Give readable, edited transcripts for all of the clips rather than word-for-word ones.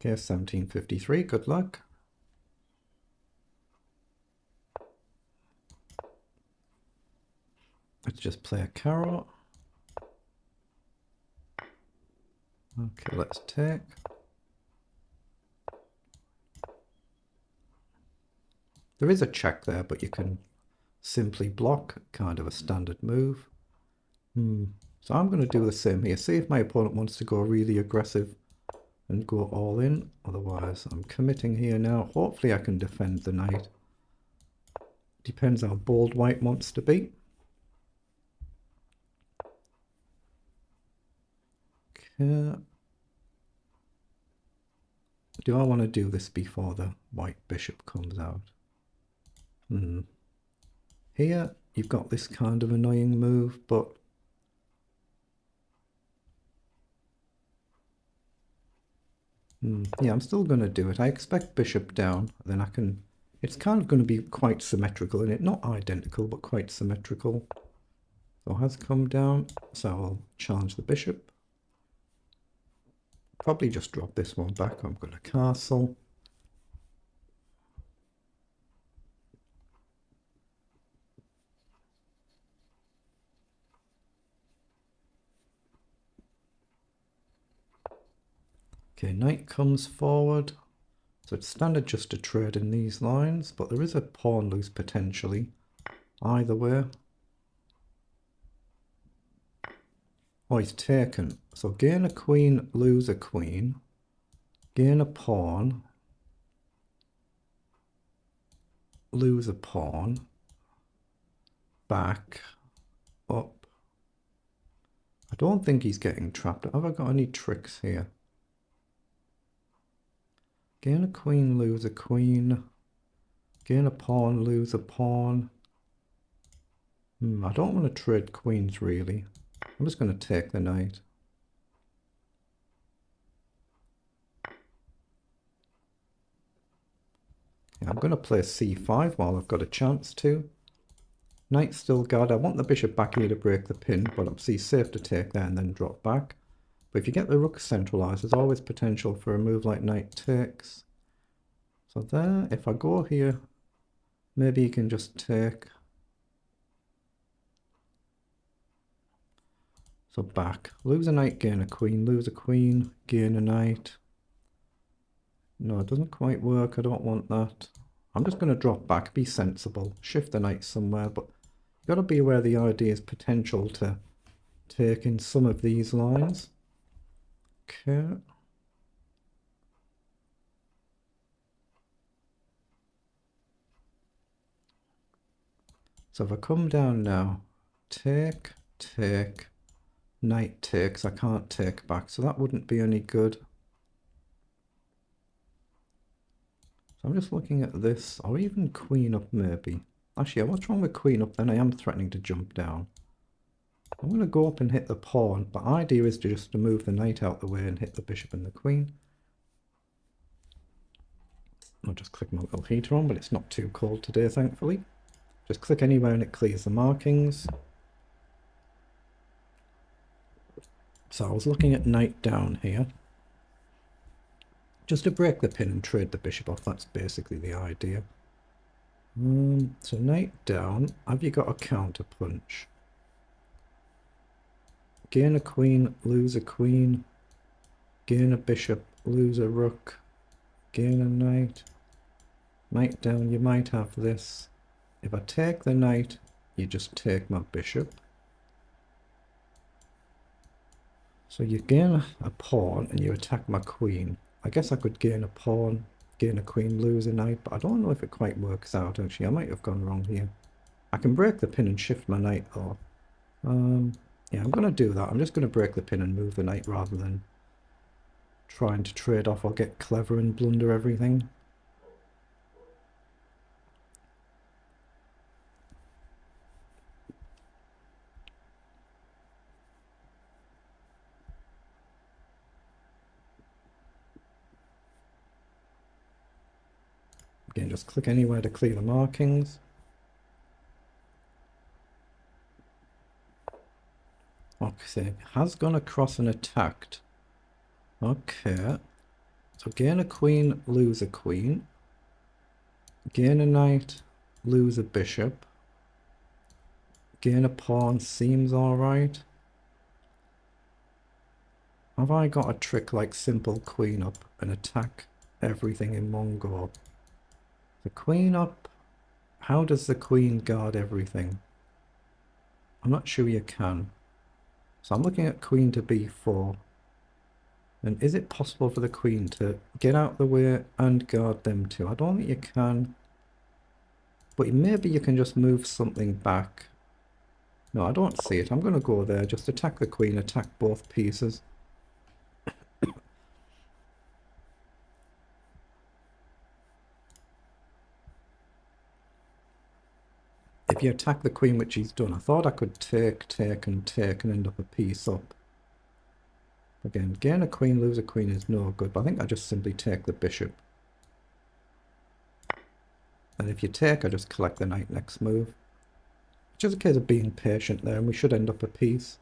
Okay, 1753, good luck. Let's just play a carrot. Okay, let's take. There is a check there, but you can simply block, kind of a standard move. So I'm going to do the same here. See if my opponent wants to go really aggressive and go all in. Otherwise, I'm committing here now. Hopefully I can defend the knight. Depends how bold white wants to be. Okay. Do I want to do this before the white bishop comes out? Here, you've got this kind of annoying move, but yeah, I'm still going to do it. I expect bishop down, then I can... It's kind of going to be quite symmetrical in it. Not identical, but quite symmetrical. So it has come down, so I'll challenge the bishop. Probably just drop this one back. I'm going to castle. Okay, knight comes forward. So it's standard just to trade in these lines, but there is a pawn loose potentially. Either way. Oh, he's taken. So gain a queen, lose a queen. Gain a pawn. Lose a pawn. Back. Up. I don't think he's getting trapped. Have I got any tricks here? Gain a queen, lose a queen. Gain a pawn, lose a pawn. I don't want to trade queens really. I'm just going to take the knight. Yeah, I'm going to play c5 while I've got a chance to. Knight's still guard. I want the bishop back here to break the pin, but obviously safe to take there and then drop back. But if you get the rook centralized, there's always potential for a move like knight takes. So there, if I go here, maybe you can just take. So back. Lose a knight, gain a queen. Lose a queen, gain a knight. No, it doesn't quite work. I don't want that. I'm just going to drop back, be sensible, shift the knight somewhere, but you've got to be aware the idea is potential to take in some of these lines. Okay. So if I come down now, take, knight takes, I can't take back, so that wouldn't be any good. So I'm just looking at this, or even queen up maybe. Actually, what's wrong with queen up then? I am threatening to jump down. I'm going to go up and hit the pawn, but idea is to move the knight out the way and hit the bishop and the queen. I'll just click my little heater on, but it's not too cold today, thankfully. Just click anywhere and it clears the markings. So I was looking at knight down here. Just to break the pin and trade the bishop off, that's basically the idea. So knight down, have you got a counter punch? Gain a queen, lose a queen. Gain a bishop, lose a rook. Gain a knight. Knight down, you might have this. If I take the knight, you just take my bishop. So you gain a pawn and you attack my queen. I guess I could gain a pawn, gain a queen, lose a knight, but I don't know if it quite works out actually. I might have gone wrong here. I can break the pin and shift my knight though. Yeah, I'm going to do that. I'm just going to break the pin and move the knight rather than trying to trade off or get clever and blunder everything. Again, just click anywhere to clear the markings. Okay, has gone across and attacked. Okay. So gain a queen, lose a queen. Gain a knight, lose a bishop. Gain a pawn seems alright. Have I got a trick like simple queen up and attack everything in one go? The queen up, how does the queen guard everything? I'm not sure you can. So I'm looking at queen to b4. And is it possible for the queen to get out the way and guard them too? I don't think you can. But maybe you can just move something back. No, I don't see it. I'm going to go there. Just attack the queen, attack both pieces. If you attack the queen, which he's done, I thought I could take, and end up a piece up. Again, gain a queen, lose a queen is no good, but I think I just simply take the bishop. And if you take, I just collect the knight next move. It's just a case of being patient there, and we should end up a piece.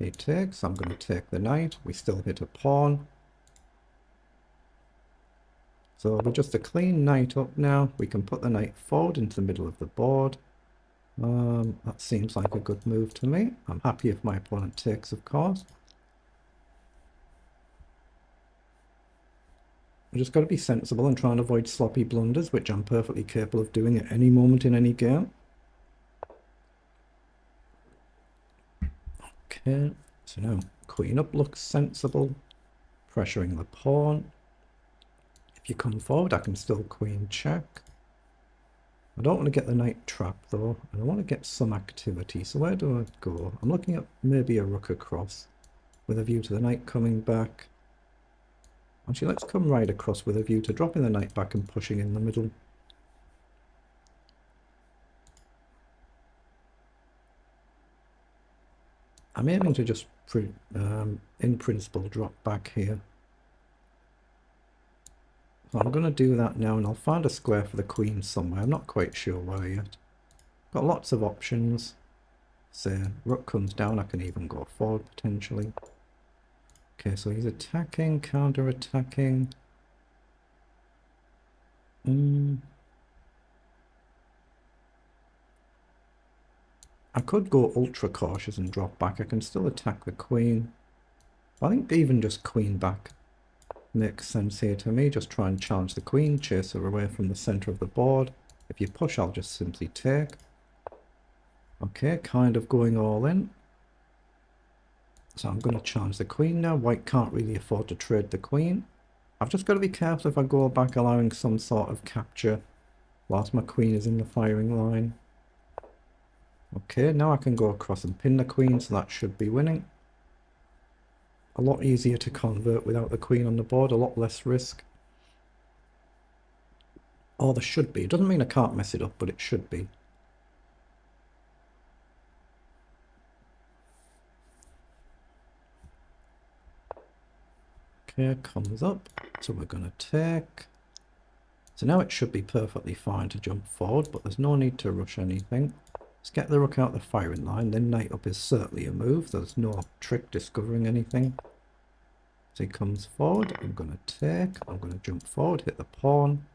Okay, takes. I'm going to take the knight. We still hit a pawn. So with just a clean knight up now, we can put the knight forward into the middle of the board. That seems like a good move to me. I'm happy if my opponent takes, of course. I just got to be sensible and try and avoid sloppy blunders, which I'm perfectly capable of doing at any moment in any game. Okay, so now queen up looks sensible. Pressuring the pawn. If you come forward, I can still queen check. I don't want to get the knight trapped though, and I want to get some activity. So where do I go? I'm looking at maybe a rook across with a view to the knight coming back. Actually, let's come right across with a view to dropping the knight back and pushing in the middle. I'm aiming to just, in principle, drop back here. So I'm going to do that now, and I'll find a square for the queen somewhere. I'm not quite sure where yet. Got lots of options. Say, rook comes down, I can even go forward potentially. Okay, so he's attacking, counter-attacking. I could go ultra cautious and drop back. I can still attack the queen. I think even just queen back makes sense here to me. Just try and challenge the queen, chase her away from the center of the board. If you push, I'll just simply take. Okay, kind of going all in. So I'm going to challenge the queen now. White can't really afford to trade the queen. I've just got to be careful if I go back, allowing some sort of capture whilst my queen is in the firing line. Okay, now I can go across and pin the queen, so that should be winning. A lot easier to convert without the queen on the board, a lot less risk. Or there should be. It doesn't mean I can't mess it up, but it should be. Okay, comes up. So we're going to take. So now it should be perfectly fine to jump forward, but there's no need to rush anything. Let's get the rook out the firing line. Then knight up is certainly a move. There's no trick discovering anything. So he comes forward. I'm going to take. I'm going to jump forward, hit the pawn.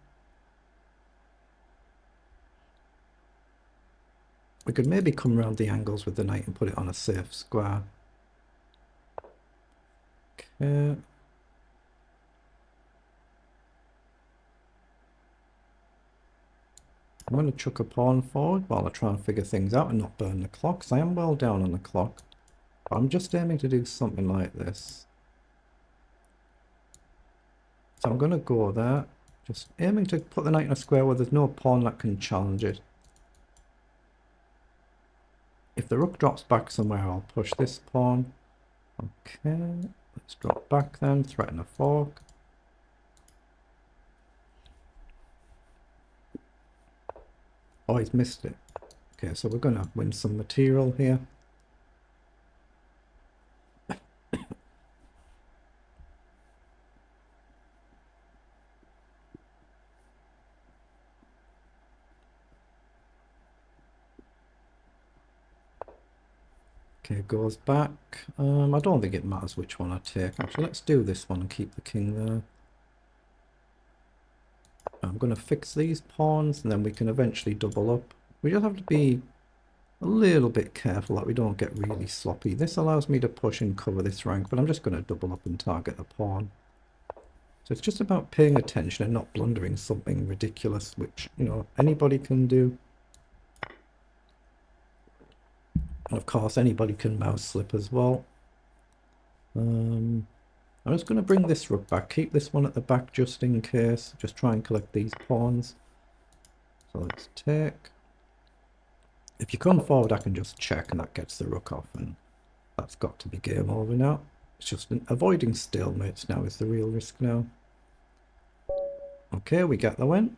We could maybe come around the angles with the knight and put it on a safe square. Okay. I'm going to chuck a pawn forward while I try and figure things out and not burn the clock. So I am well down on the clock. But I'm just aiming to do something like this. So I'm going to go there. Just aiming to put the knight in a square where there's no pawn that can challenge it. If the rook drops back somewhere, I'll push this pawn. Okay, let's drop back then, threaten a fork. Oh, he's missed it. Okay, so we're going to win some material here. Okay, goes back. I don't think it matters which one I take. Actually, let's do this one and keep the king there. I'm going to fix these pawns and then we can eventually double up. We just have to be a little bit careful that we don't get really sloppy. This allows me to push and cover this rank, but I'm just going to double up and target the pawn. So it's just about paying attention and not blundering something ridiculous, which, you know, anybody can do. And of course, anybody can mouse slip as well. I'm just going to bring this rook back, keep this one at the back just in case. Just try and collect these pawns. So let's take. If you come forward, I can just check and that gets the rook off, and that's got to be game over now. It's just avoiding stalemates now is the real risk now. Okay, we get the win.